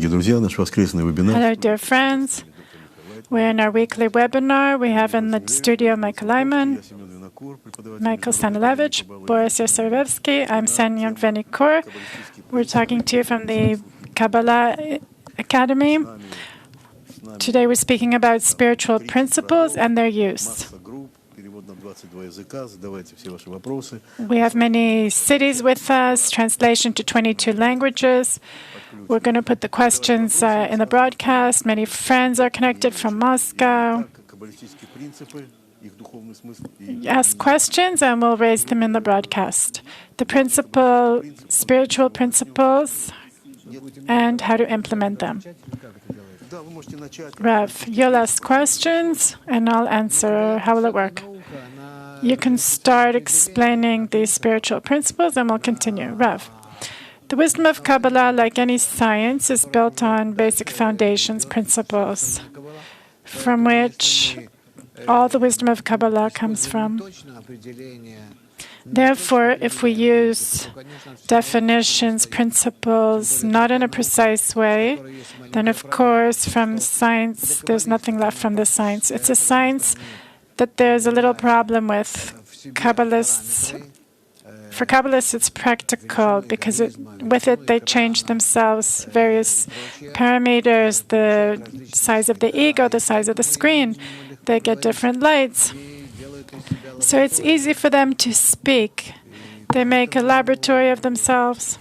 Hello, dear friends. We're in our weekly webinar. We have in the studio Michael Lyman, Michael Stanilevich, Boris Yasarevsky. I'm Semyon Venikur. We're talking to you from the Kabbalah Academy. Today we're speaking about spiritual principles and their use. We have many cities with us, translation to 22 languages. We're going to put the questions in the broadcast. Many friends are connected from Moscow. Ask questions and we'll raise them in the broadcast. The spiritual principles, and how to implement them. Rav, you'll ask questions and I'll answer. How will it work? You can start explaining the spiritual principles and we'll continue. Rav. The wisdom of Kabbalah, like any science, is built on basic foundations, principles, from which all the wisdom of Kabbalah comes from. Therefore, if we use definitions, principles, not in a precise way, then of course from science, there's nothing left from the science. It's a science that there's a little problem with. For Kabbalists, it's practical because with it they change themselves, various parameters, the size of the ego, the size of the screen. They get different lights. So it's easy for them to speak. They make a laboratory of themselves.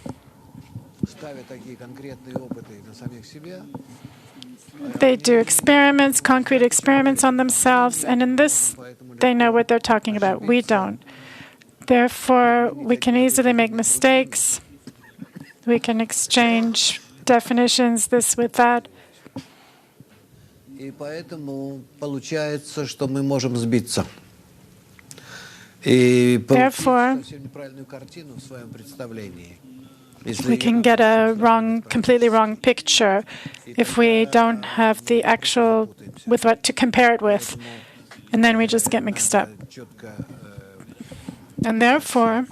They do experiments, concrete experiments on themselves, and in this, they know what they're talking about. We don't. Therefore, we can easily make mistakes. We can exchange definitions, this with that. Therefore, we can get a completely wrong picture if we don't have the actual with what to compare it with, and then we just get mixed up. And therefore,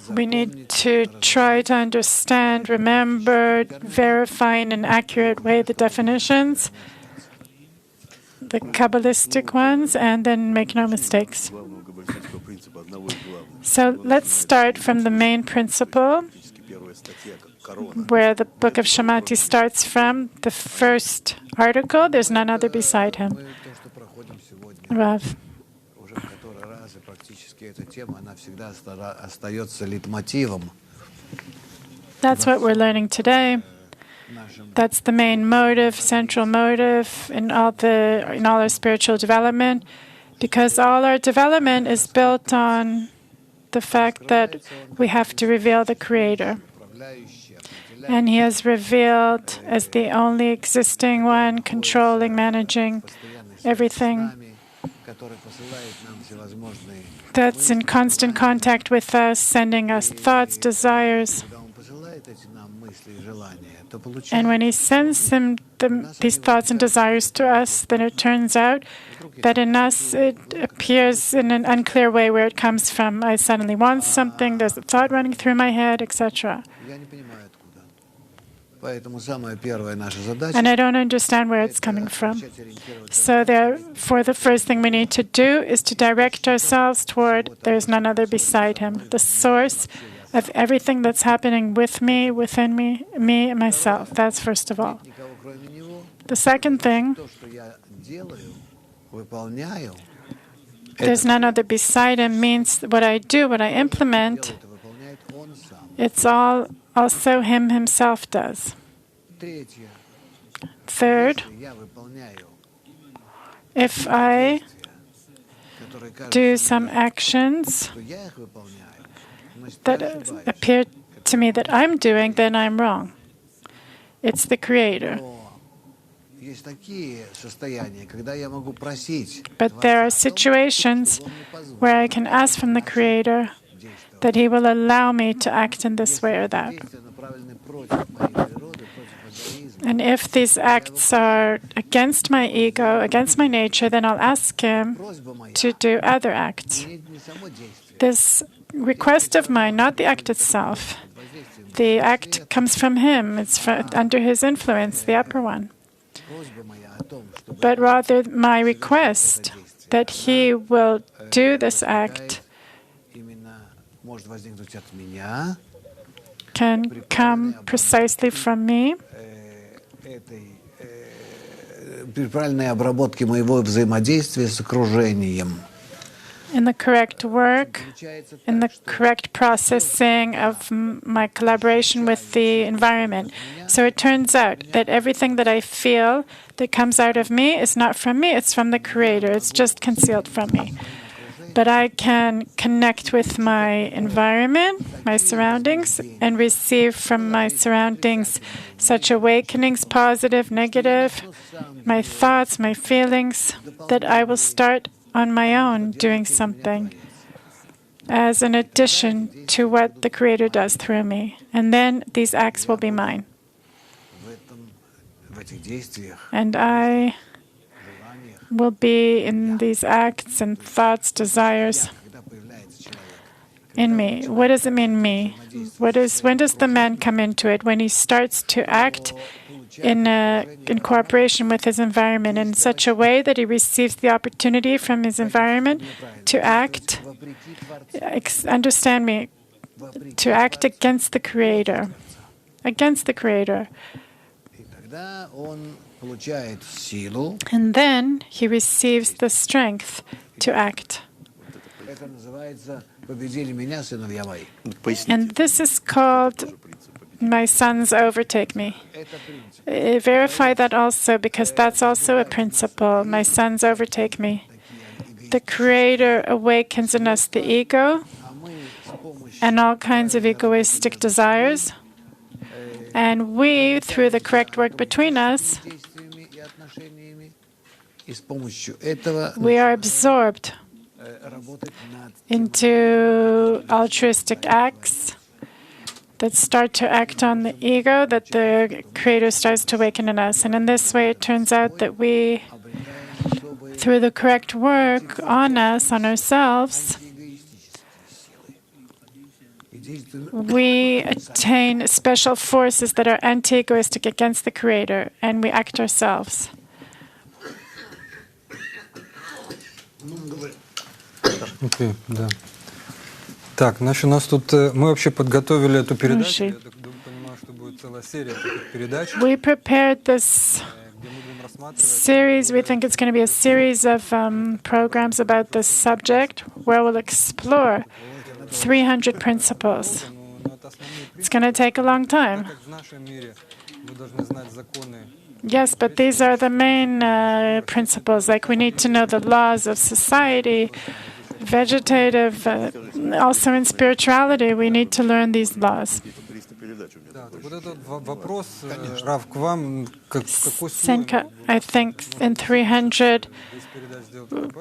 we need to try to understand, remember, verify in an accurate way the definitions, the Kabbalistic ones, and then make no mistakes. So let's start from the main principle, where the book of Shamati starts from, the first article. There's none other beside him. Rav. That's what we're learning today. That's the main motive, central motive in all our spiritual development, because all our development is built on the fact that we have to reveal the Creator. And He is revealed as the only existing one, controlling, managing everything. That's in constant contact with us, sending us thoughts, desires. And when He sends these thoughts and desires to us, then it turns out that in us it appears in an unclear way where it comes from. I suddenly want something, there's a thought running through my head, etc. And I don't understand where it's coming from. So therefore, the first thing we need to do is to direct ourselves toward there is none other beside Him, the source of everything that's happening with me, within me, and myself. That's first of all. The second thing, there's none other beside Him means what I do, what I implement, it's all also Him Himself does. Third, if I do some actions that appear to me that I'm doing, then I'm wrong. It's the Creator. But there are situations where I can ask from the Creator that He will allow me to act in this way or that. And if these acts are against my ego, against my nature, then I'll ask Him to do other acts. This request of mine, not the act itself, The act comes from him. It's under his influence, the upper one. But rather, my request that he will do this act can come precisely from me, in the correct work, in the correct processing of my collaboration with the environment. So it turns out that everything that I feel that comes out of me is not from me, it's from the Creator. It's just concealed from me. But I can connect with my environment, my surroundings, and receive from my surroundings such awakenings, positive, negative, my thoughts, my feelings, that I will start on my own doing something as an addition to what the Creator does through me. And then these acts will be mine. And I will be in these acts and thoughts, desires in me. What does it mean, me? When does the man come into it? When he starts to act in cooperation with his environment in such a way that he receives the opportunity from his environment to act, understand me, to act against the Creator. Against the Creator. And then he receives the strength to act. And this is called my sons overtake me. Verify that also, because that's also a principle. My sons overtake me. The Creator awakens in us the ego and all kinds of egoistic desires. And we, through the correct work between us, we are absorbed into altruistic acts that start to act on the ego, that the Creator starts to awaken in us. And in this way, it turns out that we, through the correct work on us, on ourselves, we attain special forces that are anti-egoistic against the Creator, and we act ourselves. Окей, да. Так, значит, у нас тут мы вообще подготовили эту передачу. Я так понимаю, что будет целая серия таких передач. We prepared this series. We think it's going to be a series of programs about this subject where we'll explore 300 principles. It's going to take a long time. Yes, but these are the main principles. Like we need to know the laws of society, vegetative, also in spirituality, we need to learn these laws. Senka, I think in 300,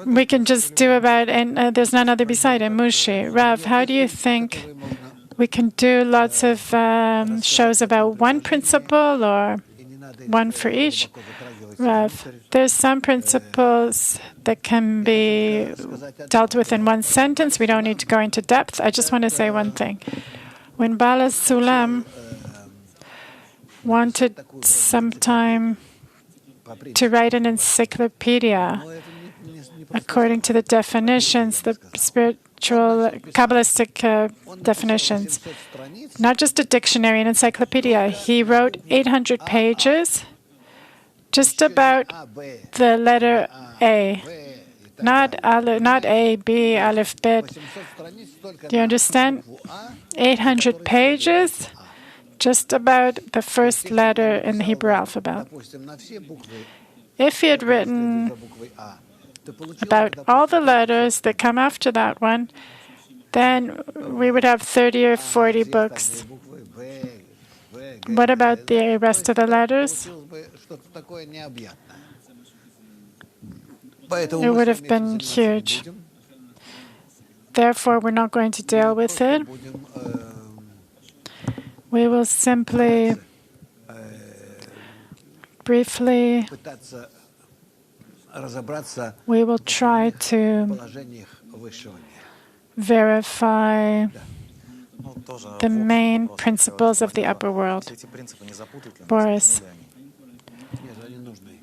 we can just do about, and there's none other beside him, Mushi. Rav, how do you think we can do lots of shows about one principle or one for each? Rav, there's some principles that can be dealt with in one sentence. We don't need to go into depth. I just want to say one thing. When Bala Sulam wanted sometime to write an encyclopedia, according to the definitions, the spiritual Kabbalistic definitions, not just a dictionary, an encyclopedia. He wrote 800 pages just about the letter A, not A, B, Aleph, Bet. Do you understand? 800 pages just about the first letter in the Hebrew alphabet. If he had written about all the letters that come after that one, then we would have 30 or 40 books. What about the rest of the letters? It would have been huge. Therefore, we're not going to deal with it. We will simply, briefly, we will try to verify the main principles of the upper world. Boris,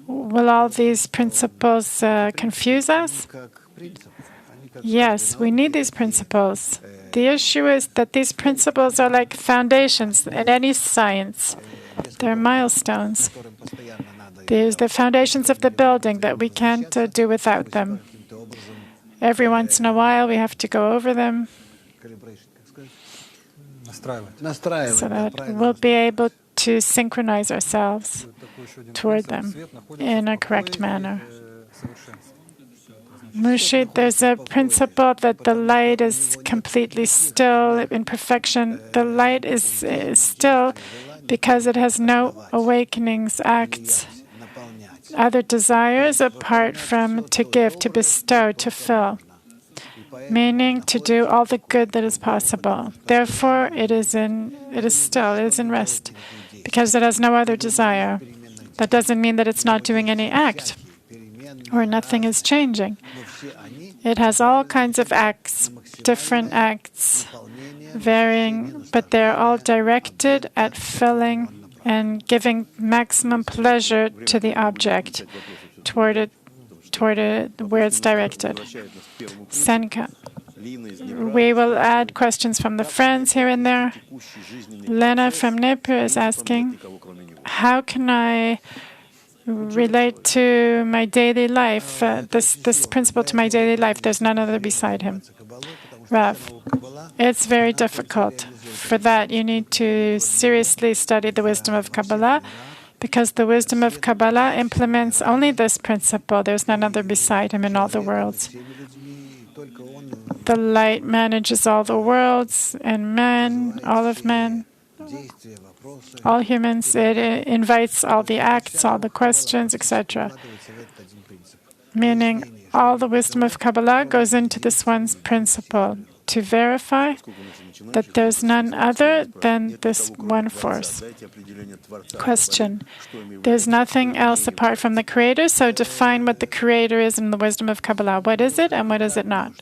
will all these principles confuse us? Yes, we need these principles. The issue is that these principles are like foundations in any science. They're milestones. There's the foundations of the building that we can't do without them. Every once in a while, we have to go over them so that we'll be able to synchronize ourselves toward them in a correct manner. Mushi, there's a principle that the light is completely still in perfection. The light is still because it has no awakenings, acts, other desires apart from to give, to bestow, to fill, meaning to do all the good that is possible. Therefore, it is in rest, because it has no other desire. That doesn't mean that it's not doing any act, or nothing is changing. It has all kinds of acts, different acts, varying, but they're all directed at filling and giving maximum pleasure to the object, toward it where it's directed. Senka. We will add questions from the friends here and there. Lena from Nepal is asking, how can I relate to my daily life, this principle to my daily life? There's none other beside him. Rav, it's very difficult. For that, you need to seriously study the wisdom of Kabbalah, because the wisdom of Kabbalah implements only this principle. There's none other beside him in all the worlds. The light manages all the worlds, and men, all of men, all humans. It invites all the acts, all the questions, etc. Meaning, all the wisdom of Kabbalah goes into this one principle, to verify that there's none other than this one force. Question. There's nothing else apart from the Creator, so define what the Creator is in the wisdom of Kabbalah. What is it and what is it not?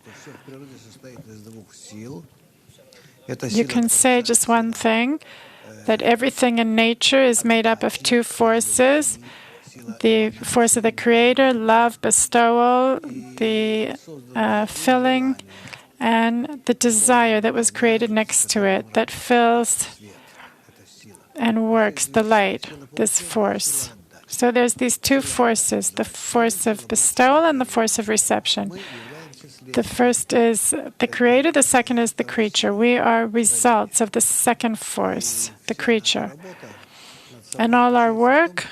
You can say just one thing, that everything in nature is made up of two forces. The force of the Creator, love, bestowal, the filling, and the desire that was created next to it, that fills and works the light, this force. So there's these two forces, the force of bestowal and the force of reception. The first is the Creator, the second is the creature. We are results of the second force, the creature. And all our work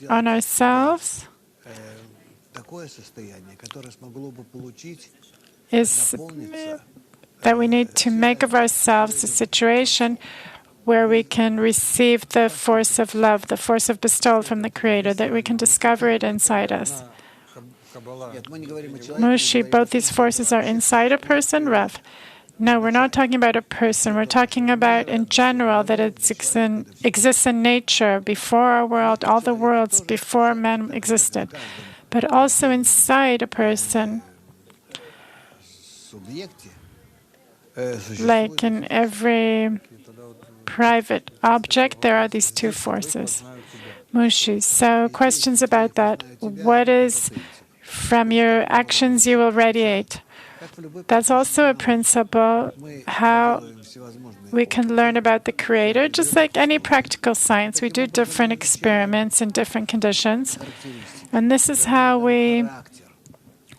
on ourselves is that we need to make of ourselves a situation where we can receive the force of love, the force of bestowal from the Creator, that we can discover it inside us. Mushi, both these forces are inside a person, Rav? No, we're not talking about a person. We're talking about, in general, that it exists in nature, before our world, all the worlds before man existed. But also inside a person, like in every private object, there are these two forces. Mushi, so questions about that. What is from your actions you will radiate? That's also a principle, how we can learn about the Creator. Just like any practical science, we do different experiments in different conditions. And this is how we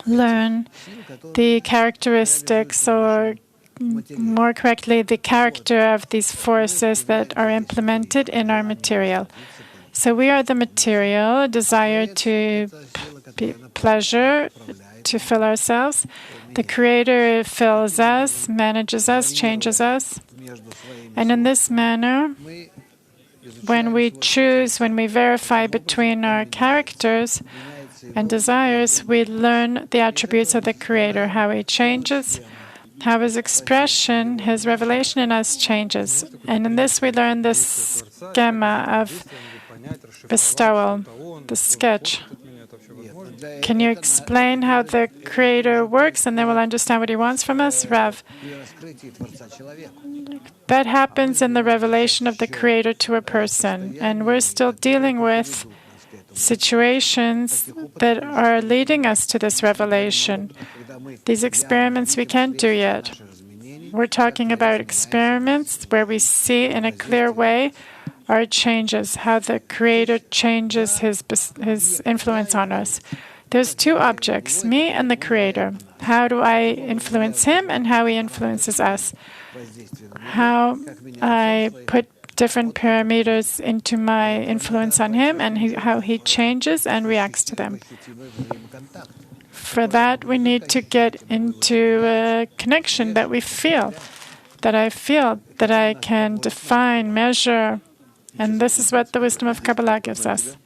learn the characteristics, or more correctly, the character of these forces that are implemented in our material. So we are the material, a desire to be pleasure, to fill ourselves. The Creator fills us, manages us, changes us. And in this manner, when we choose, when we verify between our characters and desires, we learn the attributes of the Creator, how He changes, how His expression, His revelation in us changes. And in this we learn this schema of bestowal, the sketch. Can you explain how the Creator works, and then we'll understand what He wants from us, Rav? That happens in the revelation of the Creator to a person, and we're still dealing with situations that are leading us to this revelation. These experiments we can't do yet. We're talking about experiments where we see in a clear way our changes, how the Creator changes His influence on us. There's two objects, me and the Creator. How do I influence Him and how He influences us? How I put different parameters into my influence on Him and how He changes and reacts to them. For that, we need to get into a connection that we feel, that I can define, measure, and this is what the wisdom of Kabbalah gives us.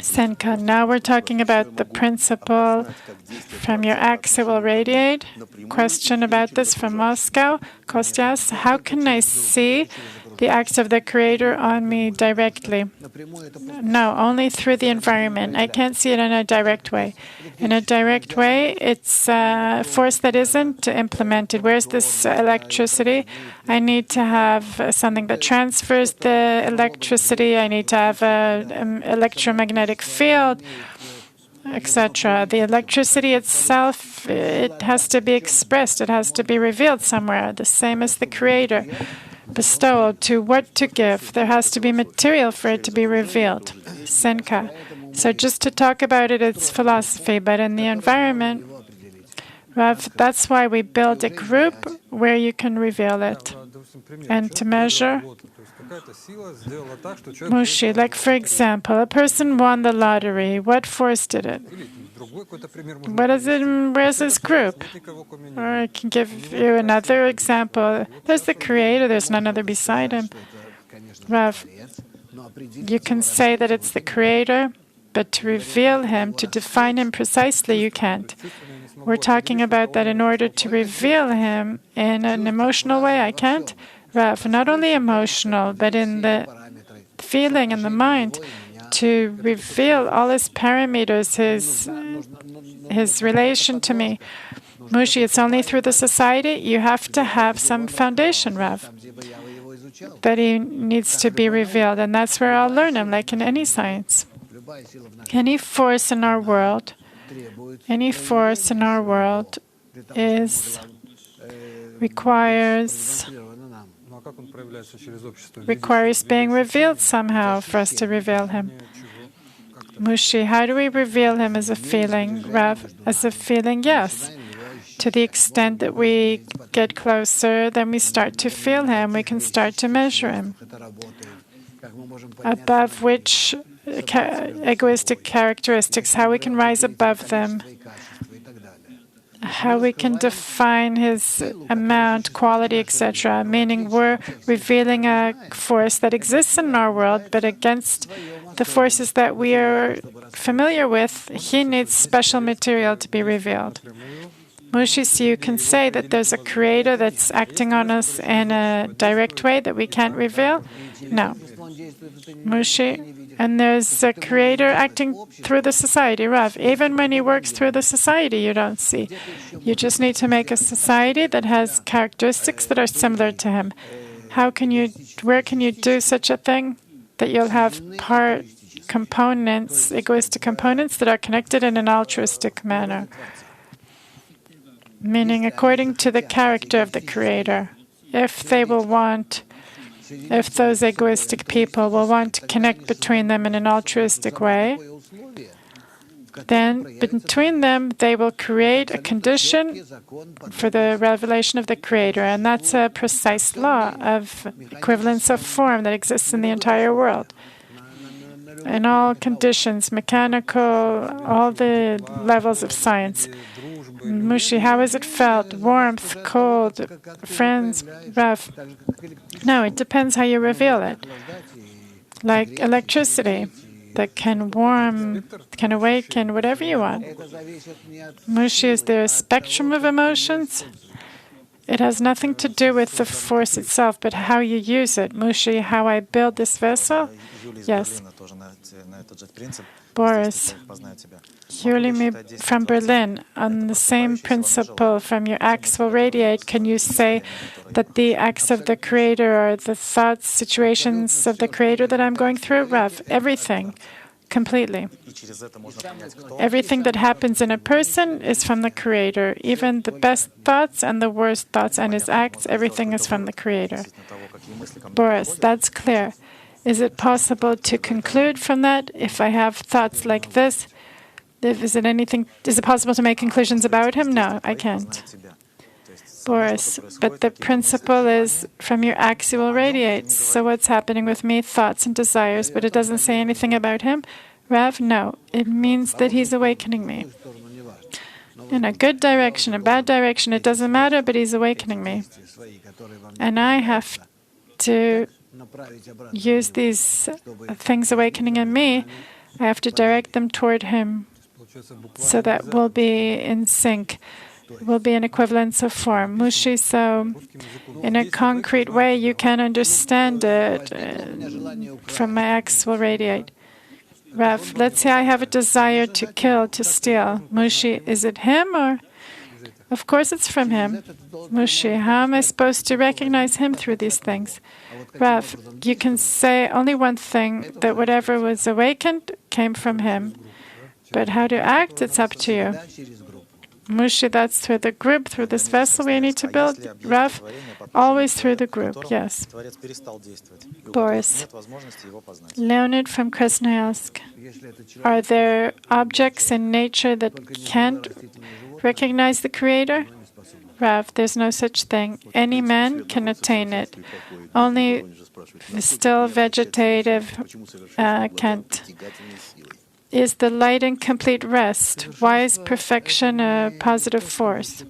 Senka, now we're talking about the principle from your acts it will radiate. Question about this from Moscow. Kostyas, how can I see the acts of the Creator on me directly? No, only through the environment. I can't see it in a direct way. In a direct way, it's a force that isn't implemented. Where's this electricity? I need to have something that transfers the electricity. I need to have an electromagnetic field, etc. The electricity itself, it has to be expressed. It has to be revealed somewhere, the same as the Creator. Bestowal, to what to give. There has to be material for it to be revealed. Senka. So just to talk about it, it's philosophy, but in the environment, Rav, that's why we build a group where you can reveal it. And to measure, Mushi, like for example, a person won the lottery. What force did it? What is it? Where's this group? Or I can give you another example. There's the Creator. There's none other beside Him. Rav, you can say that it's the Creator, but to reveal Him, to define Him precisely, you can't. We're talking about that in order to reveal Him in an emotional way. I can't. Rav, not only emotional, but in the feeling and the mind, to reveal all His parameters, His relation to me. Mushi, it's only through the society. You have to have some foundation, Rav. But He needs to be revealed, and that's where I'll learn Him, like in any science. Any force in our world requires being revealed somehow for us to reveal Him. Mushi, how do we reveal Him as a feeling, Rav? As a feeling, yes. To the extent that we get closer, then we start to feel Him, we can start to measure Him. Above which egoistic characteristics, how we can rise above them, how we can define His amount, quality, etc. Meaning we're revealing a force that exists in our world, but against the forces that we are familiar with, He needs special material to be revealed. Mushi, so you can say that there's a Creator that's acting on us in a direct way that we can't reveal? No. Mushi, and there's a Creator acting through the society, Rav. Even when He works through the society, you don't see. You just need to make a society that has characteristics that are similar to Him. Where can you do such a thing? That you'll have components, egoistic components that are connected in an altruistic manner. Meaning according to the character of the Creator. If those egoistic people will want to connect between them in an altruistic way, then between them they will create a condition for the revelation of the Creator. And that's a precise law of equivalence of form that exists in the entire world. In all conditions, mechanical, all the levels of science. Mushi, how has it felt? Warmth, cold, friends, rough? No, it depends how you reveal it. Like electricity that can warm, can awaken, whatever you want. Mushi, is there a spectrum of emotions? It has nothing to do with the force itself, but how you use it. Mushi, how I build this vessel? Yes. Boris, Yuli from Berlin, on the same principle, from your acts will radiate. Can you say that the acts of the Creator are the thoughts, situations of the Creator that I'm going through? Rav, everything. Completely. Everything that happens in a person is from the Creator. Even the best thoughts and the worst thoughts and his acts, everything is from the Creator. Boris, that's clear. Is it possible to conclude from that? If I have thoughts like this, is it possible to make conclusions about him? No, I can't. Boris, but the principle is from your acts you will radiate. So what's happening with me? Thoughts and desires, but it doesn't say anything about him? Rav, no. It means that he's awakening me. In a good direction, a bad direction, it doesn't matter, but he's awakening me. And I have to use these things awakening in me. I have to direct them toward him so that we'll be in sync. Will be an equivalence of form. Mushi, so in a concrete way, you can understand it. From my acts will radiate. Rav, let's say I have a desire to kill, to steal. Mushi, is it him or? Of course it's from him. Mushi, how am I supposed to recognize him through these things? Rav, you can say only one thing, that whatever was awakened came from him. But how to act, it's up to you. Mushi, that's through the group, through this vessel we need to build. Rav, always through the group, yes. Boris, Leonid from Krasnoyarsk. Are there objects in nature that can't recognize the Creator? Rav, there's no such thing. Any man can attain it. Only still vegetative can't. Is the light in complete rest? Why is perfection a positive force?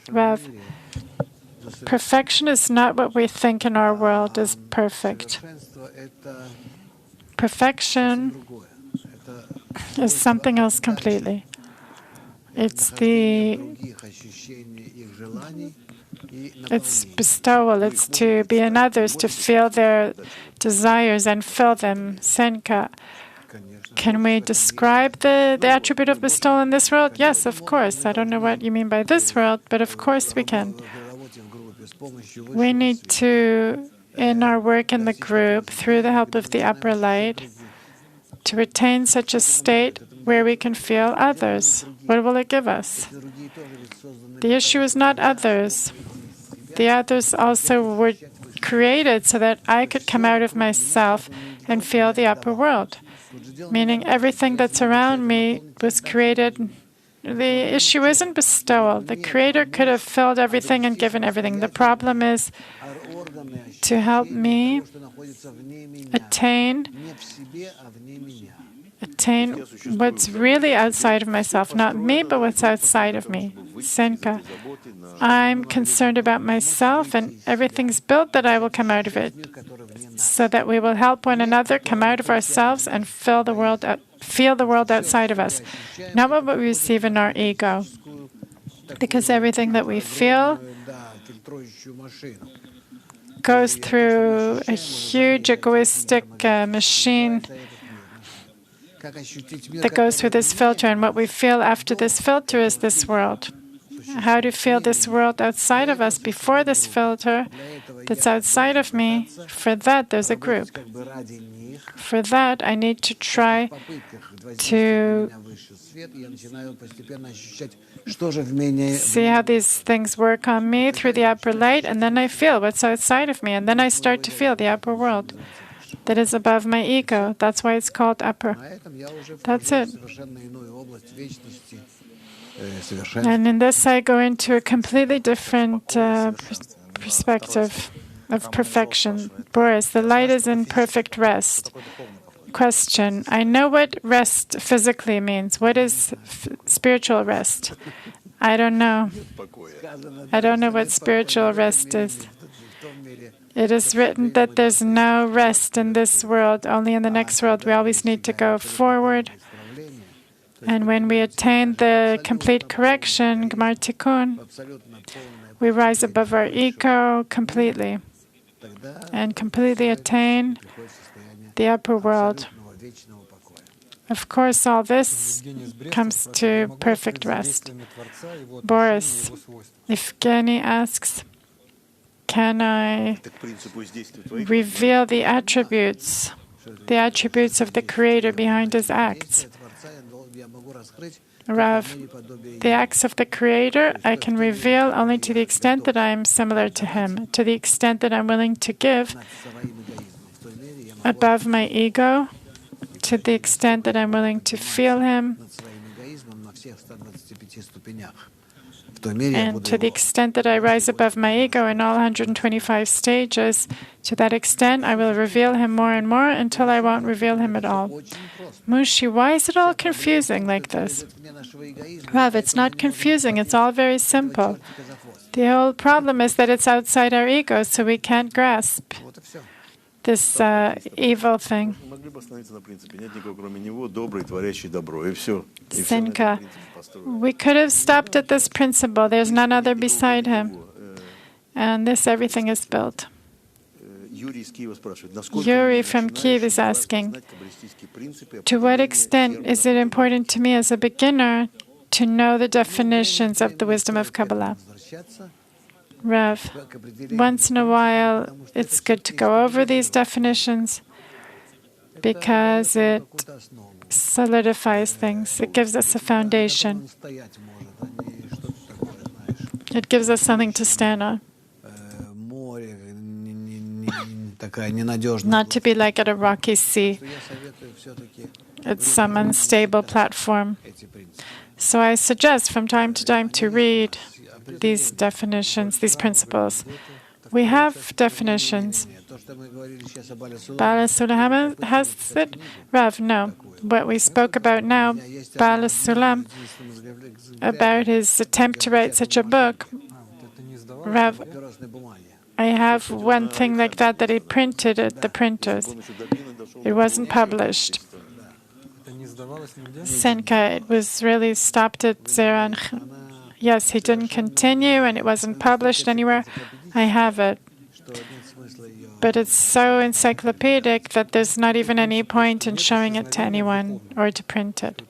Rav, perfection is not what we think in our world is perfect. Perfection is something else completely. It's bestowal. It's to be in others, to feel their desires and fill them. Senka. Can we describe the attribute of bestowal in this world? Yes, of course. I don't know what you mean by this world, but of course we can. We need to, in our work in the group, through the help of the upper light, to attain such a state where we can feel others. What will it give us? The issue is not others. The others also were created so that I could come out of myself and feel the upper world. Meaning everything that's around me was created. The issue isn't bestowal. The Creator could have filled everything and given everything. The problem is to help me attain what's really outside of myself. Not me, but what's outside of me. Senka. I'm concerned about myself, and everything's built that I will come out of it, so that we will help one another come out of ourselves and feel the world outside of us, not what we receive in our ego. Because everything that we feel goes through a huge egoistic machine that goes through this filter, and what we feel after this filter is this world. How to feel this world outside of us before this filter that's outside of me, for that there's a group. For that I need to try to see how these things work on me through the upper light, and then I feel what's outside of me, and then I start to feel the upper world that is above my ego. That's why it's called upper. That's it. And in this I go into a completely different perspective of perfection. Boris, the light is in perfect rest. Question. I know what rest physically means. What is spiritual rest? I don't know. I don't know what spiritual rest is. It is written that there's no rest in this world, only in the next world. We always need to go forward And when we attain the complete correction, Gmar Tikkun, we rise above our ego completely and completely attain the upper world. Of course, all this comes to perfect rest. Boris, Evgeny asks, can I reveal the attributes of the Creator behind His acts? Rav, the acts of the Creator I can reveal only to the extent that I am similar to Him, to the extent that I'm willing to give above my ego, to the extent that I'm willing to feel Him, and to the extent that I rise above my ego in all 125 stages, to that extent I will reveal Him more and more until I won't reveal Him at all. Mushi, why is it all confusing like this? Rav, it's not confusing, it's all very simple. The whole problem is that it's outside our ego, so we can't grasp this evil thing. Senka, we could have stopped at this principle. There's none other beside Him. And this, everything is built. Yuri from Kiev is asking, to what extent is it important to me as a beginner to know the definitions of the wisdom of Kabbalah? Rav, once in a while it's good to go over these definitions because it solidifies things. It gives us a foundation. It gives us something to stand on. Not to be like at a rocky sea. It's some unstable platform. So I suggest from time to time to read these definitions, these principles. We have definitions. Bala Sulam has it? Rav, no. What we spoke about now, Bala Sulam, about his attempt to write such a book, Rav, I have one thing like that he printed at the printers. It wasn't published. Senka, it was really stopped at Zeran. Yes, he didn't continue and it wasn't published anywhere. I have it. But it's so encyclopedic that there's not even any point in showing it to anyone or to print it.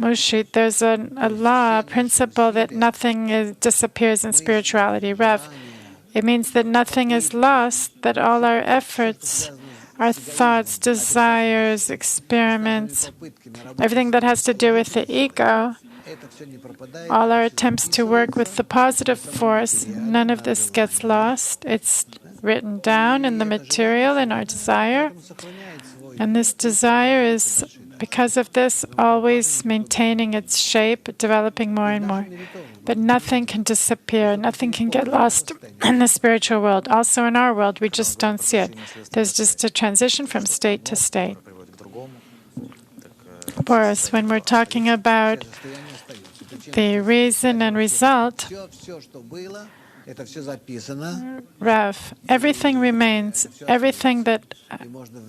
Mushit, there's a law, a principle that nothing disappears in spirituality. Rav, it means that nothing is lost, that all our efforts, our thoughts, desires, experiments, everything that has to do with the ego, all our attempts to work with the positive force, none of this gets lost. It's written down in the material, in our desire. And this desire is, because of this, always maintaining its shape, developing more and more. But nothing can disappear, nothing can get lost in the spiritual world. Also in our world, we just don't see it. There's just a transition from state to state. Boris, when we're talking about the reason and result, Rav, everything remains. Everything that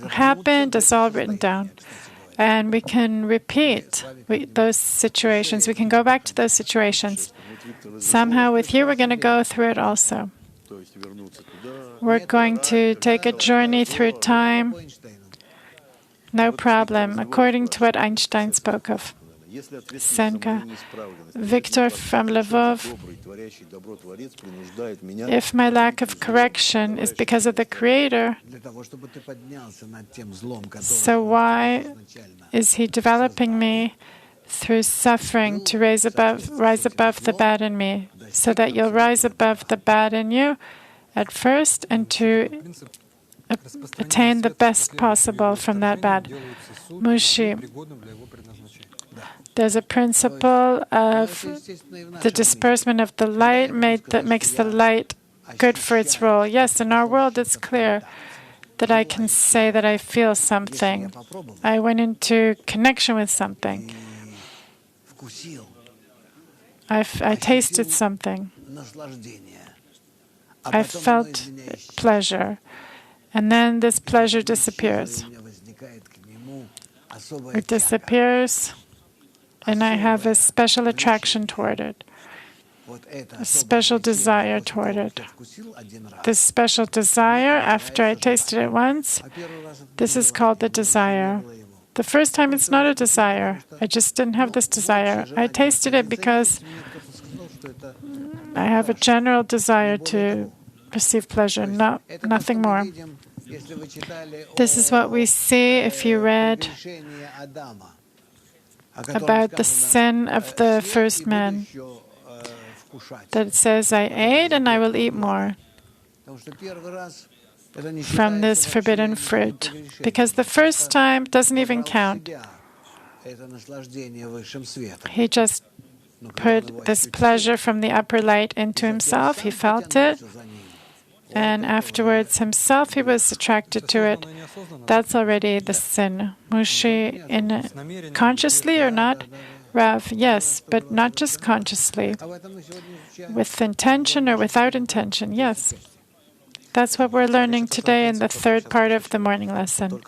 happened is all written down. And we can repeat those situations. We can go back to those situations. Somehow with you, we're going to go through it also. We're going to take a journey through time. No problem, according to what Einstein spoke of. Senka. Victor from Lvov. If my lack of correction is because of the Creator, so why is He developing me through suffering to rise above the bad in me, so that you'll rise above the bad in you at first and to attain the best possible from that bad? Mushi. There's a principle of the disbursement of the light that makes the light good for its role. Yes, in our world it's clear that I can say that I feel something. I went into connection with something. I tasted something. I felt pleasure. And then this pleasure disappears. It disappears, and I have a special attraction toward it, a special desire toward it. This special desire, after I tasted it once, this is called the desire. The first time it's not a desire. I just didn't have this desire. I tasted it because I have a general desire to receive pleasure, nothing more. This is what we see if you read about the sin of the first man. That it says, I ate and I will eat more from this forbidden fruit. Because the first time doesn't even count. He just put this pleasure from the upper light into himself. He felt it. And afterwards, himself, he was attracted to it. That's already the sin. Mushi, consciously or not? Rav, yes, but not just consciously. With intention or without intention, yes. That's what we're learning today in the third part of the morning lesson.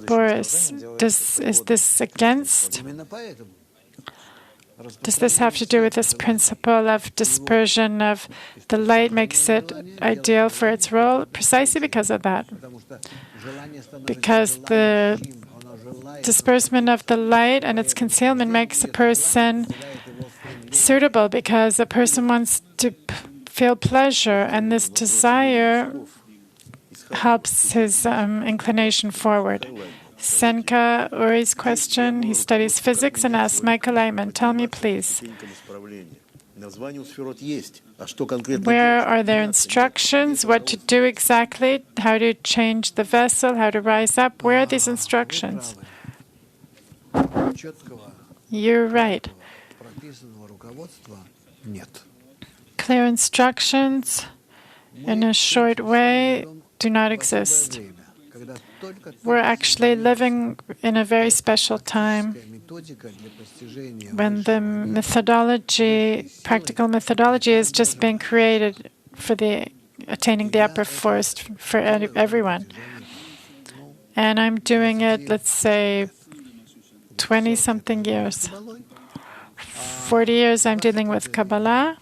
Boris, is this against? Does this have to do with this principle of dispersion of the light makes it ideal for its role? Precisely because of that. Because the disbursement of the light and its concealment makes a person suitable, because a person wants to feel pleasure, and this desire helps his inclination forward. Senka Uri's question, he studies physics and asks Michael Ayman, tell me please, where are there instructions, what to do exactly, how to change the vessel, how to rise up? Where are these instructions? You're right. Clear instructions in a short way do not exist. We're actually living in a very special time when the methodology, practical methodology, is just being created for the attaining the upper forest for everyone. And I'm doing it, let's say, 20-something years. 40 years I'm dealing with Kabbalah.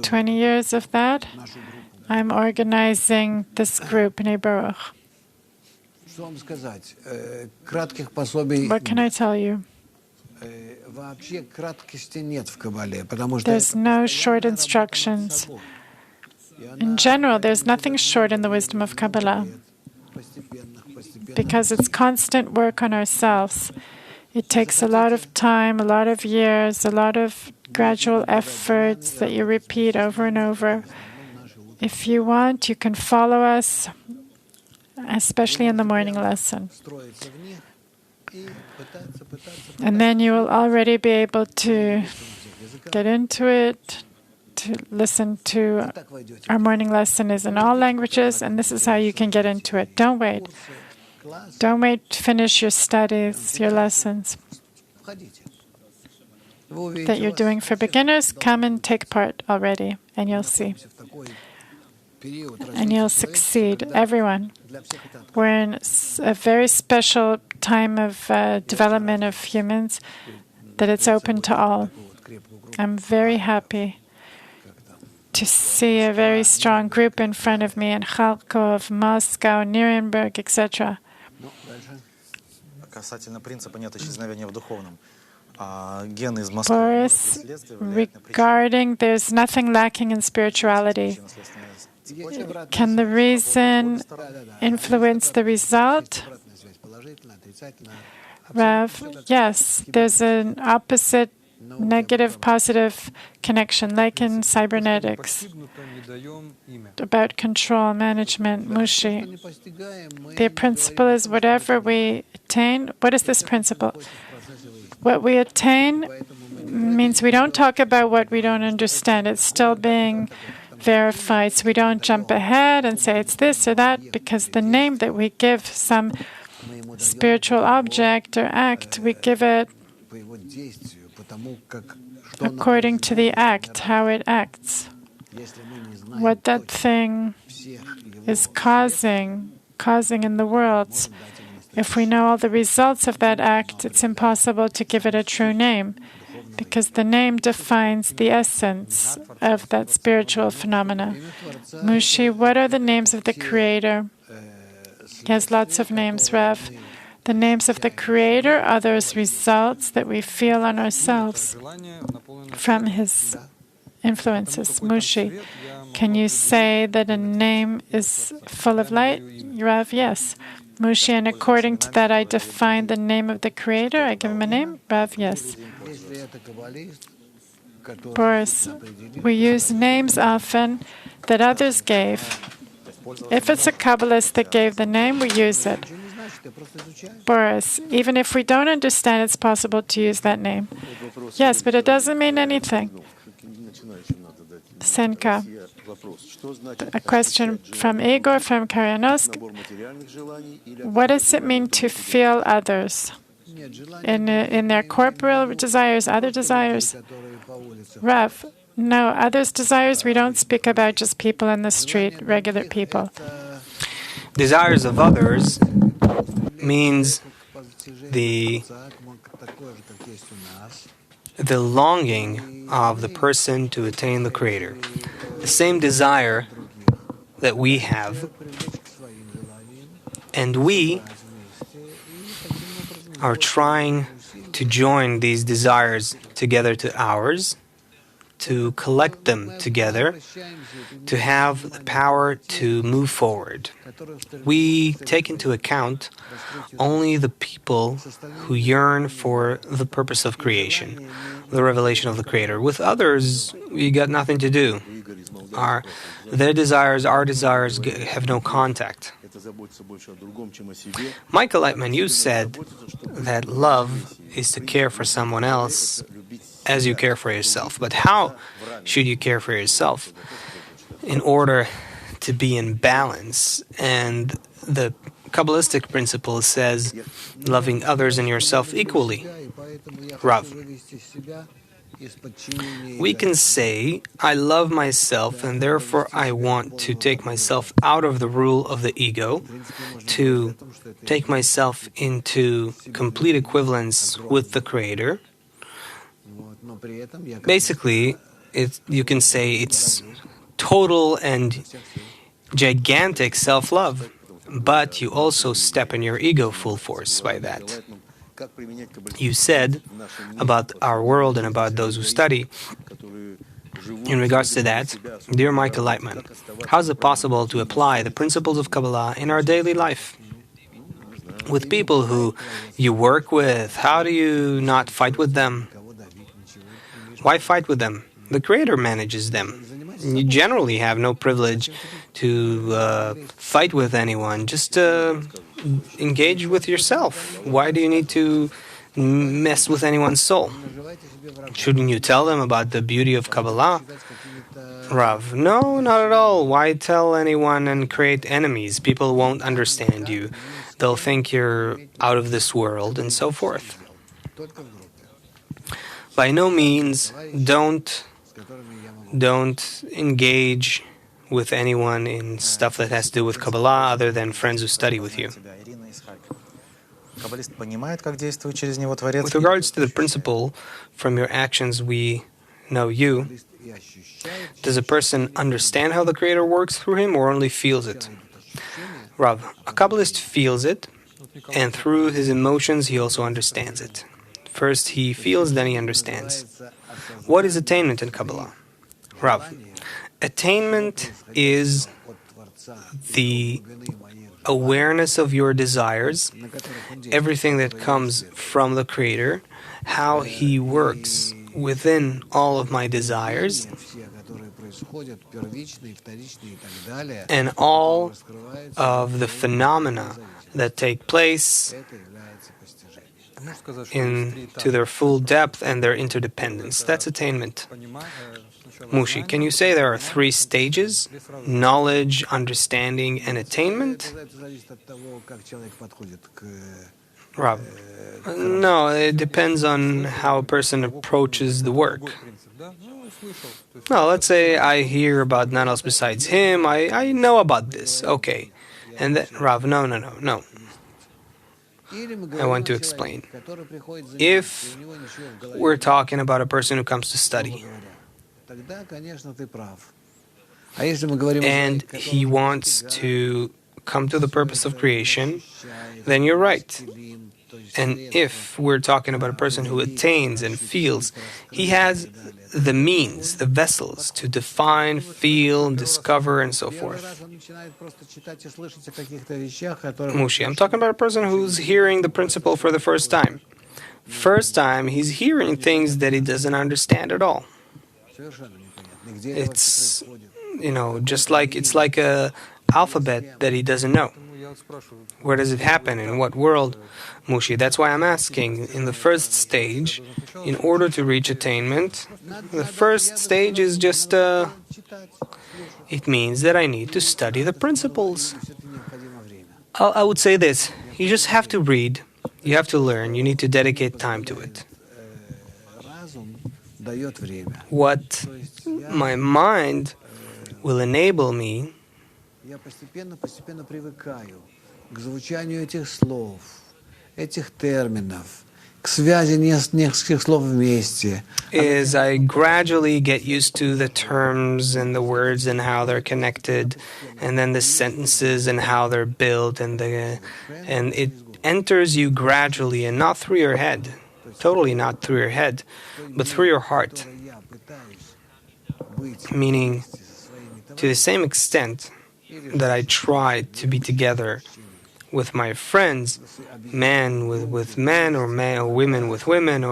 20 years of that, I'm organizing this group in Baruch. What can I tell you? There's no short instructions. In general, there's nothing short in the wisdom of Kabbalah, because it's constant work on ourselves. It takes a lot of time, a lot of years, a lot of gradual efforts that you repeat over and over. If you want, you can follow us, especially in the morning lesson. And then you will already be able to get into it, to listen to our morning lesson is in all languages, and this is how you can get into it. Don't wait. Don't wait to finish your studies, your lessons that you're doing for beginners. Come and take part already, and you'll see. And you'll succeed, everyone. We're in a very special time of development of humans, that it's open to all. I'm very happy to see a very strong group in front of me in Kharkov, Moscow, Nuremberg, etc. Boris, regarding there's nothing lacking in spirituality. Can the reason influence the result? Rav, yes, there's an opposite negative, positive connection, like in cybernetics, about control, management, Mushi. The principle is whatever we attain. What is this principle? What we attain means we don't talk about what we don't understand. It's still being verified. So we don't jump ahead and say it's this or that, because the name that we give some spiritual object or act, we give it according to the act, how it acts, what that thing is causing in the world. If we know all the results of that act, it's impossible to give it a true name, because the name defines the essence of that spiritual phenomena. Mushi, what are the names of the Creator? He has lots of names, Rav. The names of the Creator are those results that we feel on ourselves from His influences. Mushi, can you say that a name is full of light? Rav, yes. Mushi, and according to that, I define the name of the Creator. I give him a name. Rav, yes. Boris, we use names often that others gave. If it's a Kabbalist that gave the name, we use it. Boris, even if we don't understand, it's possible to use that name. Yes, but it doesn't mean anything. Senka, a question from Igor from Karyanovsk. What does it mean to feel others? In their corporeal desires, other desires? Rav, no, others' desires we don't speak about just people in the street, regular people. Desires of others means the longing of the person to attain the Creator. The same desire that we have, and we are trying to join these desires together to ours, to collect them together, to have the power to move forward. We take into account only the people who yearn for the purpose of creation, the revelation of the Creator. With others, we got nothing to do. Their desires, our desires have no contact. Michael Lightman, you said that love is to care for someone else as you care for yourself. But how should you care for yourself in order to be in balance? And the Kabbalistic principle says loving others and yourself equally. Rav, we can say, I love myself and therefore I want to take myself out of the rule of the ego, to take myself into complete equivalence with the Creator. Basically, you can say it's total and gigantic self-love, but you also step in your ego full force by that. You said about our world and about those who study, in regards to that, dear Michael Lightman, how is it possible to apply the principles of Kabbalah in our daily life? With people who you work with, how do you not fight with them? Why fight with them? The Creator manages them. You generally have no privilege to fight with anyone. Just engage with yourself. Why do you need to mess with anyone's soul? Shouldn't you tell them about the beauty of Kabbalah? Rav, no, not at all. Why tell anyone and create enemies? People won't understand you. They'll think you're out of this world and so forth. By no means, don't engage with anyone in stuff that has to do with Kabbalah other than friends who study with you. With regards to the principle, from your actions we know you, does a person understand how the Creator works through him or only feels it? Rav, a Kabbalist feels it, and through his emotions he also understands it. First he feels, then he understands. What is attainment in Kabbalah? Rav, attainment is the awareness of your desires, everything that comes from the Creator, how He works within all of my desires, and all of the phenomena that take place into their full depth and their interdependence. That's attainment. Mushi, can you say there are 3 stages? Knowledge, understanding, and attainment? Rav, no, it depends on how a person approaches the work. No, let's say I hear about none else besides him, I know about this, okay. And then, Rav, no. I want to explain. If we're talking about a person who comes to study, and he wants to come to the purpose of creation, then you're right. And if we're talking about a person who attains and feels, he has the means, the vessels to define, feel, discover, and so forth. Mushi, I'm talking about a person who's hearing the principle for the first time. First time, he's hearing things that he doesn't understand at all. It's, just like it's like a alphabet that he doesn't know. Where does it happen? In what world? Mushi, that's why I'm asking. In the first stage, in order to reach attainment, the first stage is just, it means that I need to study the principles. I would say this, you just have to read, you have to learn, you need to dedicate time to it. What my mind will enable me is I gradually get used to the terms and the words and how they're connected, and then the sentences and how they're built, and it enters you gradually and not through your head, totally not through your head, but through your heart. Meaning, to the same extent that I try to be together with my friends, men with men, or women with women,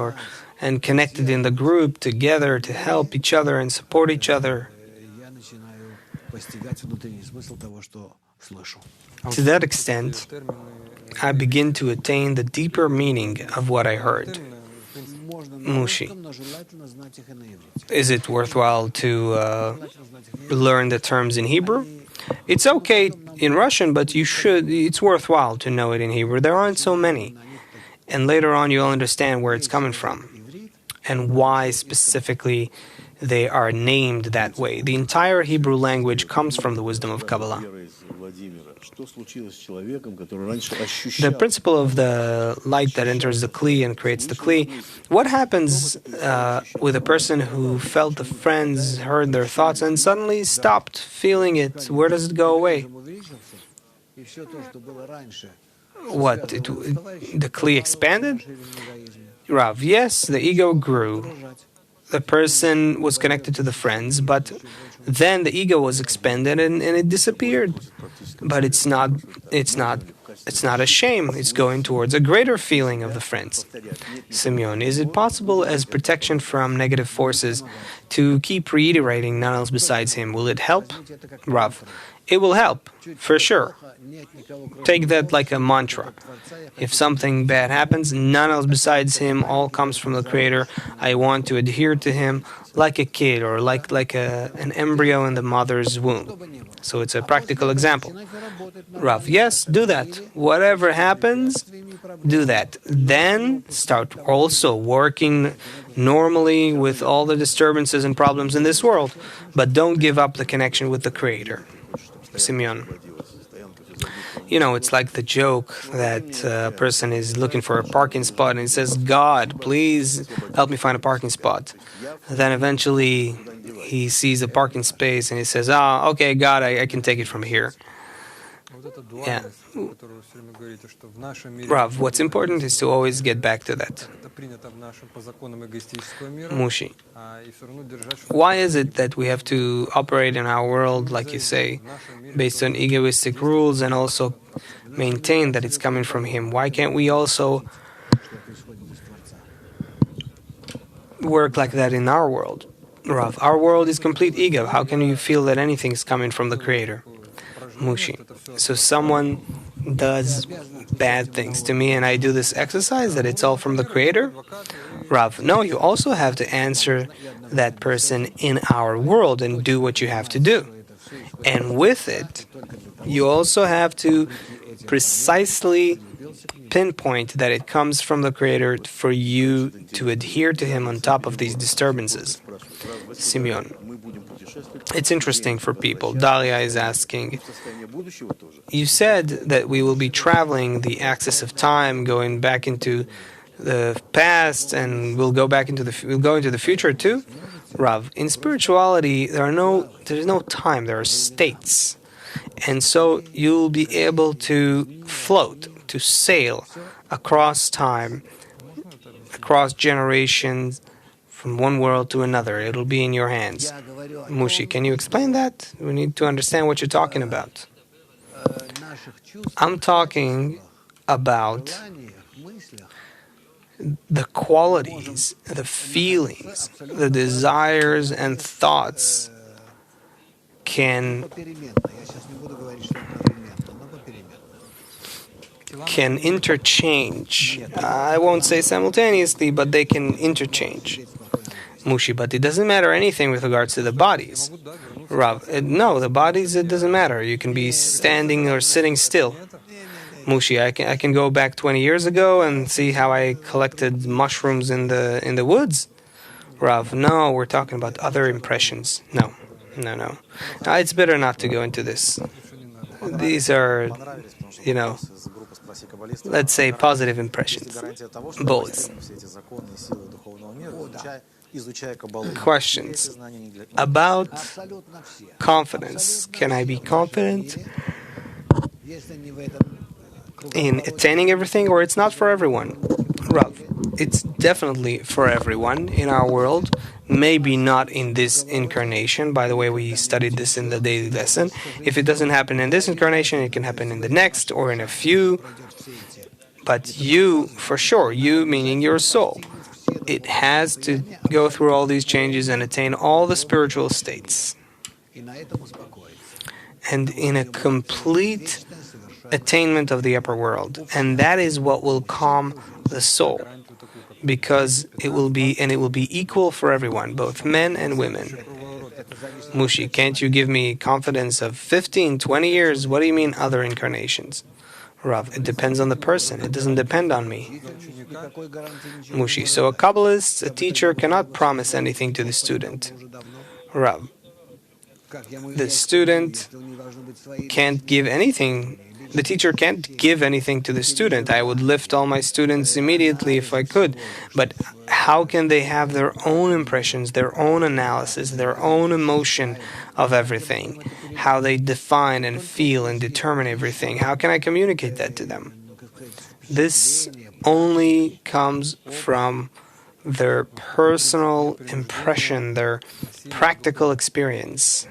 and connected in the group together to help each other and support each other. To that extent, I begin to attain the deeper meaning of what I heard. Mushi, is it worthwhile to learn the terms in Hebrew? It's okay in Russian, but it's worthwhile to know it in Hebrew. There aren't so many. And later on you'll understand where it's coming from and why specifically they are named that way. The entire Hebrew language comes from the wisdom of Kabbalah. The principle of the light that enters the Kli and creates the Kli. What happens with a person who felt the friends, heard their thoughts, and suddenly stopped feeling it? Where does it go away? What? The Kli expanded? Rav, yes, the ego grew. The person was connected to the friends, but then the ego was expanded and it disappeared. But it's not a shame. It's going towards a greater feeling of the friends. Simeon, is it possible as protection from negative forces to keep reiterating none else besides him? Will it help? Rav, it will help, for sure. Take that like a mantra. If something bad happens, none else besides him, all comes from the Creator. I want to adhere to him like a kid or like an embryo in the mother's womb. So it's a practical example. Rav, yes, do that. Whatever happens, do that. Then start also working normally with all the disturbances and problems in this world. But don't give up the connection with the Creator. Simeon. It's like the joke that a person is looking for a parking spot and he says, God, please help me find a parking spot. Then eventually he sees a parking space and he says, okay, God, I can take it from here. Yeah. Rav, what's important is to always get back to that. Mushi, why is it that we have to operate in our world, like you say, based on egoistic rules and also maintain that it's coming from Him? Why can't we also work like that in our world? Rav, our world is complete ego. How can you feel that anything is coming from the Creator? Mushi, so someone does bad things to me and I do this exercise that it's all from the Creator? Rav, no, you also have to answer that person in our world and do what you have to do. And with it, you also have to precisely pinpoint that it comes from the Creator for you to adhere to Him on top of these disturbances. Simeon, it's interesting for people. Dalia is asking, You said that we will be traveling the axis of time, going back into the past, and we'll go into the future too. Rav, in spirituality, there's no time. There are states, and so you'll be able to float, to sail across time, across generations, from one world to another. It'll be in your hands. Mushi, can you explain that? We need to understand what you're talking about. I'm talking about the qualities, the feelings, the desires and thoughts can interchange. I won't say simultaneously, but they can interchange. Mushi, but it doesn't matter anything with regards to the bodies. Rav, no, the bodies, it doesn't matter. You can be standing or sitting still. Mushi, I can go back 20 years ago and see how I collected mushrooms in the woods. Rav, no, we're talking about other impressions. No. It's better not to go into this. These are, let's say positive impressions. Both. Questions about confidence. Can I be confident in attaining everything, or it's not for everyone? Rav, it's definitely for everyone in our world. Maybe not in this incarnation. By the way, we studied this in the daily lesson. If it doesn't happen in this incarnation, it can happen in the next or in a few. But you, for sure, you meaning your soul, it has to go through all these changes and attain all the spiritual states. And in a complete attainment of the upper world. And that is what will calm the soul. Because it will be equal for everyone, both men and women. Mushi, can't you give me confidence of 15, 20 years? What do you mean other incarnations? Rav, it depends on the person. It doesn't depend on me. Mushi, so a Kabbalist, a teacher, cannot promise anything to the student. Rav, the student can't give anything. The teacher can't give anything to the student. I would lift all my students immediately if I could. But how can they have their own impressions, their own analysis, their own emotion of everything? How they define and feel and determine everything? How can I communicate that to them? This only comes from their personal impression, their practical experience.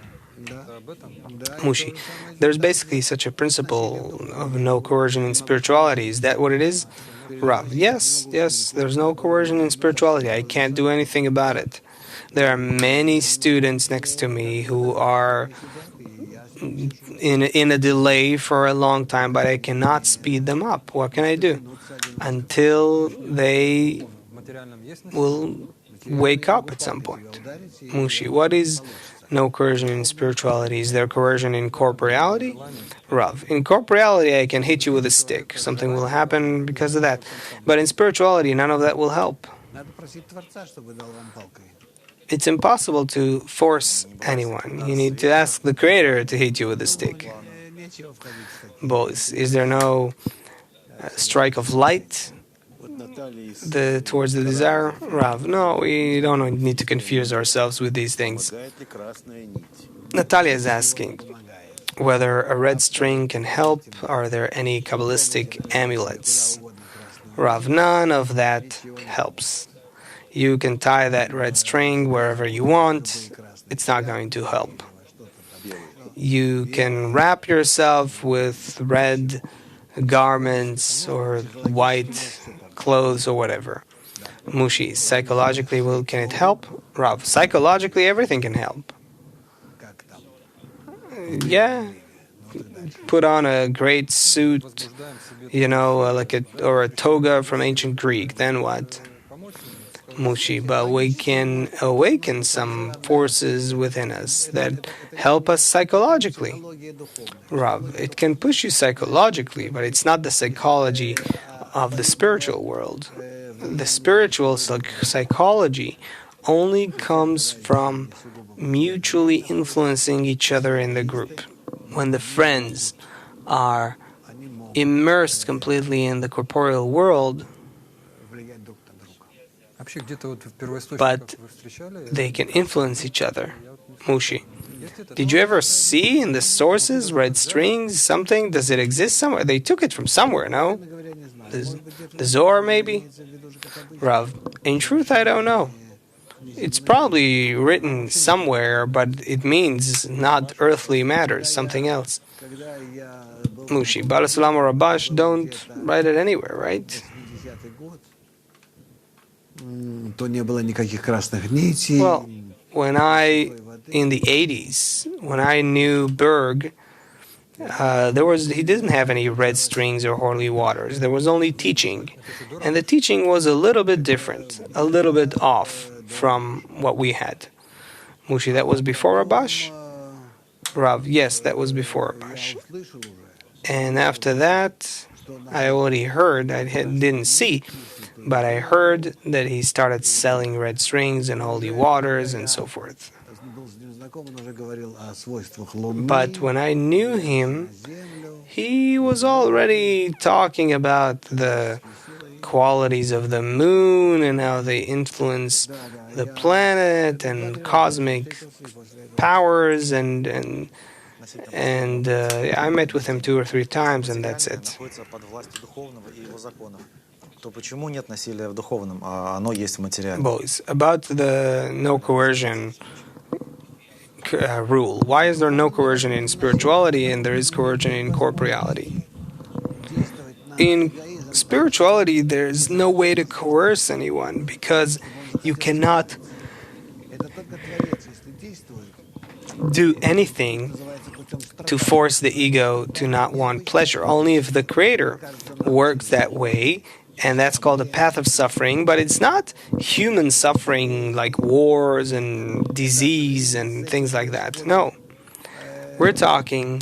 Mushi, there's basically such a principle of no coercion in spirituality. Is that what it is? Rav, yes, there's no coercion in spirituality. I can't do anything about it. There are many students next to me who are in a delay for a long time, but I cannot speed them up. What can I do? Until they will wake up at some point. Mushi, what is no coercion in spirituality? Is there coercion in corporeality? Rav, in corporeality I can hit you with a stick. Something will happen because of that. But in spirituality none of that will help. It's impossible to force anyone. You need to ask the Creator to hit you with a stick. Both. Is there no strike of light towards the desire? Rav, no, we don't need to confuse ourselves with these things. Natalia is asking whether a red string can help. Are there any Kabbalistic amulets? Rav, none of that helps. You can tie that red string wherever you want. It's not going to help. You can wrap yourself with red garments or white clothes or whatever. Mushi, psychologically, can it help? Rav, psychologically everything can help. Yeah. Put on a great suit, or a toga from ancient Greek, then what? Mushi, but we can awaken some forces within us that help us psychologically. Rav, it can push you psychologically, but it's not the psychology of the spiritual world. The spiritual psychology only comes from mutually influencing each other in the group. when the friends are immersed completely in the corporeal world, but they can influence each other. Mushi, did you ever see in the sources red strings, something? Does it exist somewhere? They took it from somewhere, no? The Zohar, maybe? Rav, in truth, I don't know. It's probably written somewhere, but it means not earthly matters, something else. Mushi, Balasulam or Rabash don't write it anywhere, right? Well, in the 80s, when I knew Berg, he didn't have any red strings or holy waters. There was only teaching. And the teaching was a little bit different, a little bit off from what we had. Mushi, that was before Rabash? Rav, yes, that was before Rabash. And after that, I already heard, didn't see, but I heard that he started selling red strings and holy waters and so forth. But when I knew him, he was already talking about the qualities of the moon and how they influence the planet and cosmic powers, and I met with him 2 or 3 times, and that's it. Boys, about the no coercion rule. Why is there no coercion in spirituality and there is coercion in corporeality? In spirituality, there's no way to coerce anyone because you cannot do anything to force the ego to not want pleasure. Only if the Creator works that way, and that's called a path of suffering, but it's not human suffering like wars and disease and things like that. No. We're talking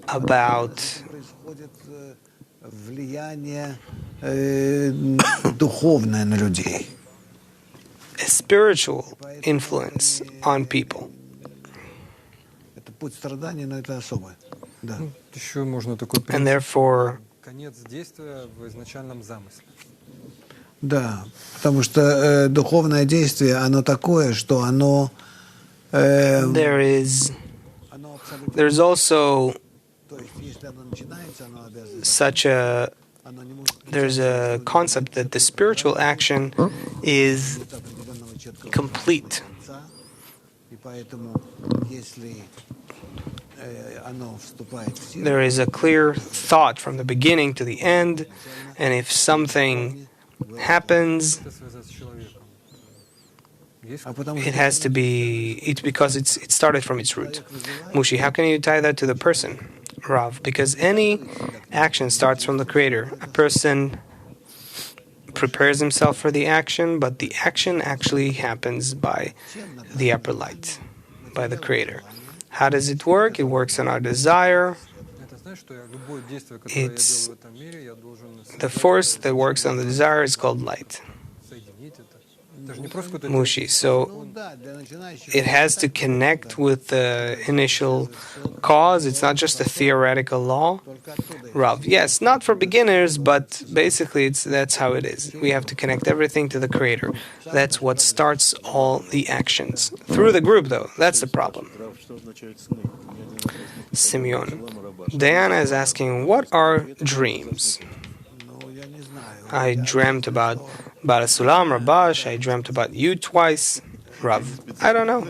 about a spiritual influence on people. And therefore, да, потому что духовное действие, оно такое, что оно... There's also there's a concept that the spiritual action is complete. There is a clear thought from the beginning to the end, and if something happens, it has to be, it's because it started from its root. Mushi, how can you tie that to the person? Rav, because any action starts from the Creator. A person prepares himself for the action, but the action actually happens by the upper light, by the Creator. How does it work? It works on our desire. It's the force that works on the desire is called light. Mushi. So it has to connect with the initial cause. It's not just a theoretical law. Rav, yes, not for beginners, but basically that's how it is. We have to connect everything to the Creator. That's what starts all the actions. Through the group, though, that's the problem. Simeon. Diana is asking, what are dreams? I dreamt about Balasulam, Rabash, I dreamt about you twice. Rav, I don't know.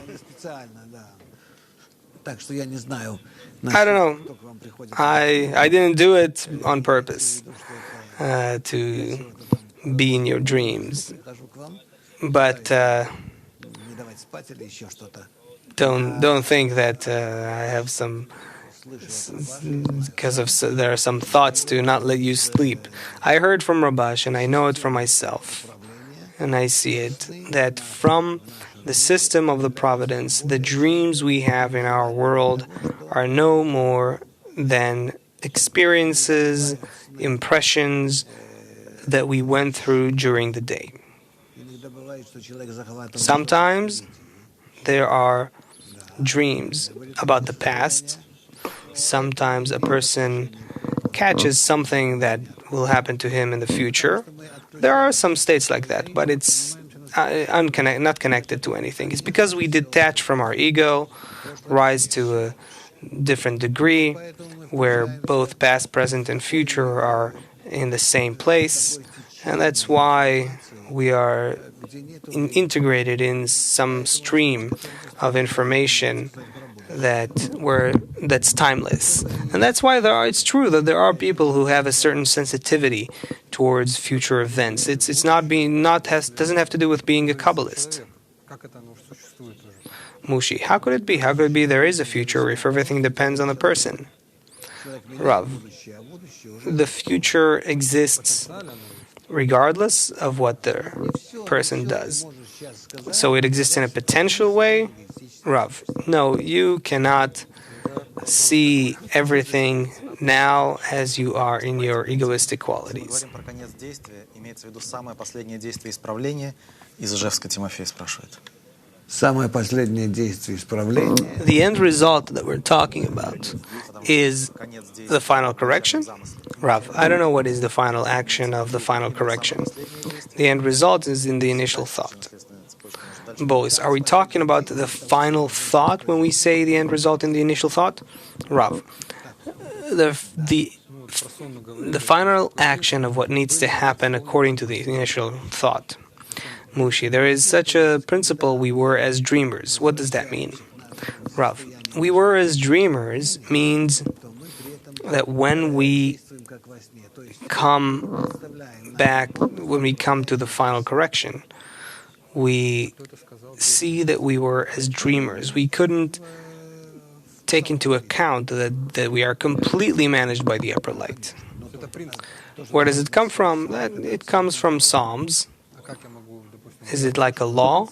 I don't know. I didn't do it on purpose to be in your dreams. But don't think that I have some, because there are some thoughts to not let you sleep. I heard from Rabash, and I know it from myself, and I see it, that from the system of the providence, the dreams we have in our world are no more than experiences, impressions that we went through during the day. Sometimes there are dreams about the past, Sometimes a person catches something that will happen to him in the future. There are some states like that, but it's not connected to anything. It's because we detach from our ego, rise to a different degree, where both past, present, and future are in the same place, and that's why we are integrated in some stream of information that's timeless. And that's why it's true that there are people who have a certain sensitivity towards future events. Doesn't have to do with being a Kabbalist. Mushi, how could it be? How could it be there is a future if everything depends on the person? Rav, the future exists regardless of what the person does. So it exists in a potential way? Rav, no, you cannot see everything now as you are in your egoistic qualities. The end result that we're talking about is the final correction? Rav, I don't know what is the final action of the final correction. The end result is in the initial thought. Boys, are we talking about the final thought when we say the end result in the initial thought? Rav, the final action of what needs to happen according to the initial thought. Mushi, there is such a principle, we were as dreamers. What does that mean? Rav, we were as dreamers means that when we come back, when we come to the final correction, we see that we were as dreamers. We couldn't take into account that we are completely managed by the upper light. Where does it come from? It comes from Psalms. Is it like a law?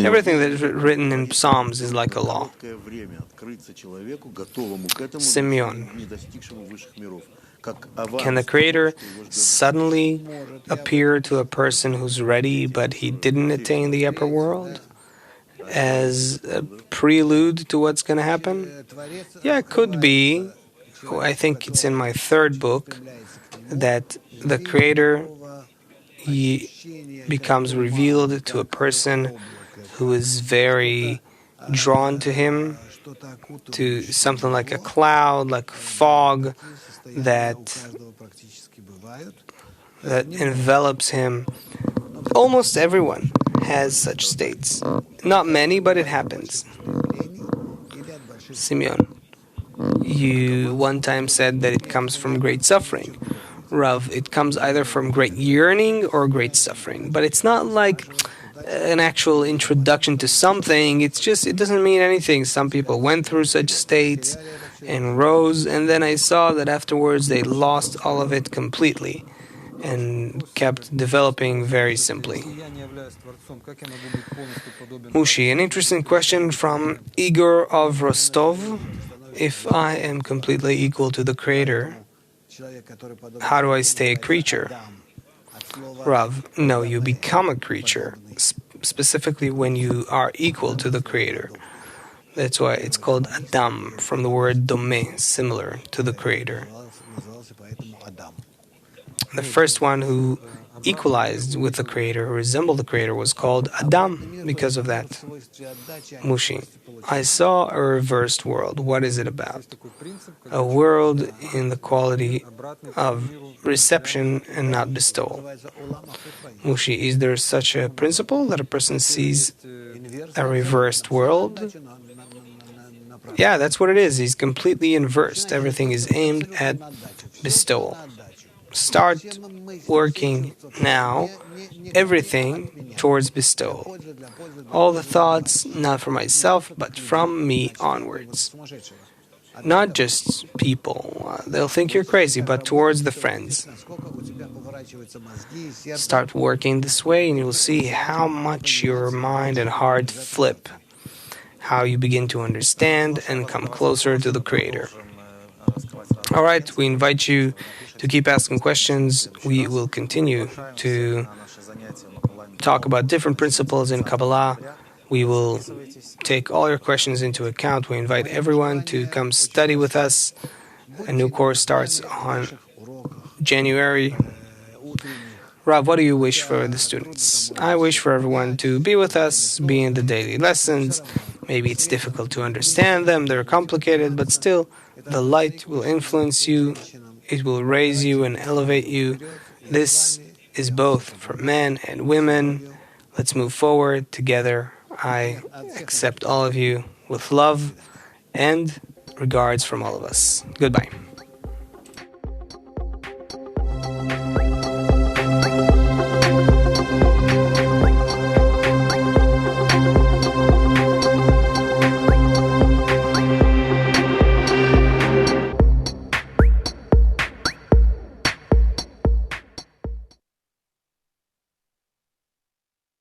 Everything that is written in Psalms is like a law. Simeon, can the Creator suddenly appear to a person who's ready but he didn't attain the upper world as a prelude to what's going to happen? Yeah, it could be. I think it's in my third book that the Creator he becomes revealed to a person who is very drawn to him, to something like a cloud, like fog that envelops him. Almost everyone has such states. Not many, but it happens. Simeon, you one time said that it comes from great suffering. Rav, it comes either from great yearning or great suffering. But it's not like an actual introduction to something. It doesn't mean anything. Some people went through such states and rose, and then I saw that afterwards they lost all of it completely and kept developing very simply. Mushi, an interesting question from Igor of Rostov. If I am completely equal to the Creator, how do I stay a creature? Rav, no, you become a creature, specifically when you are equal to the Creator. That's why it's called Adam, from the word domeh, similar to the Creator. The first one who equalized with the Creator, who resembled the Creator, was called Adam because of that. Mushi, I saw a reversed world. What is it about? A world in the quality of reception and not bestowal. Mushi, is there such a principle that a person sees a reversed world? Yeah, that's what it is. He's completely inversed. Everything is aimed at bestowal. Start working now, everything towards bestowal. All the thoughts, not for myself, but from me onwards. Not just people. They'll think you're crazy, but towards the friends. Start working this way and you'll see how much your mind and heart flip. How you begin to understand and come closer to the Creator. All right, we invite you to keep asking questions. We will continue to talk about different principles in Kabbalah. We will take all your questions into account. We invite everyone to come study with us. A new course starts on January. Rav, what do you wish for the students? I wish for everyone to be with us, be in the daily lessons. Maybe it's difficult to understand them, they're complicated, but still, the light will influence you, it will raise you and elevate you. This is both for men and women. Let's move forward together. I accept all of you with love and regards from all of us. Goodbye.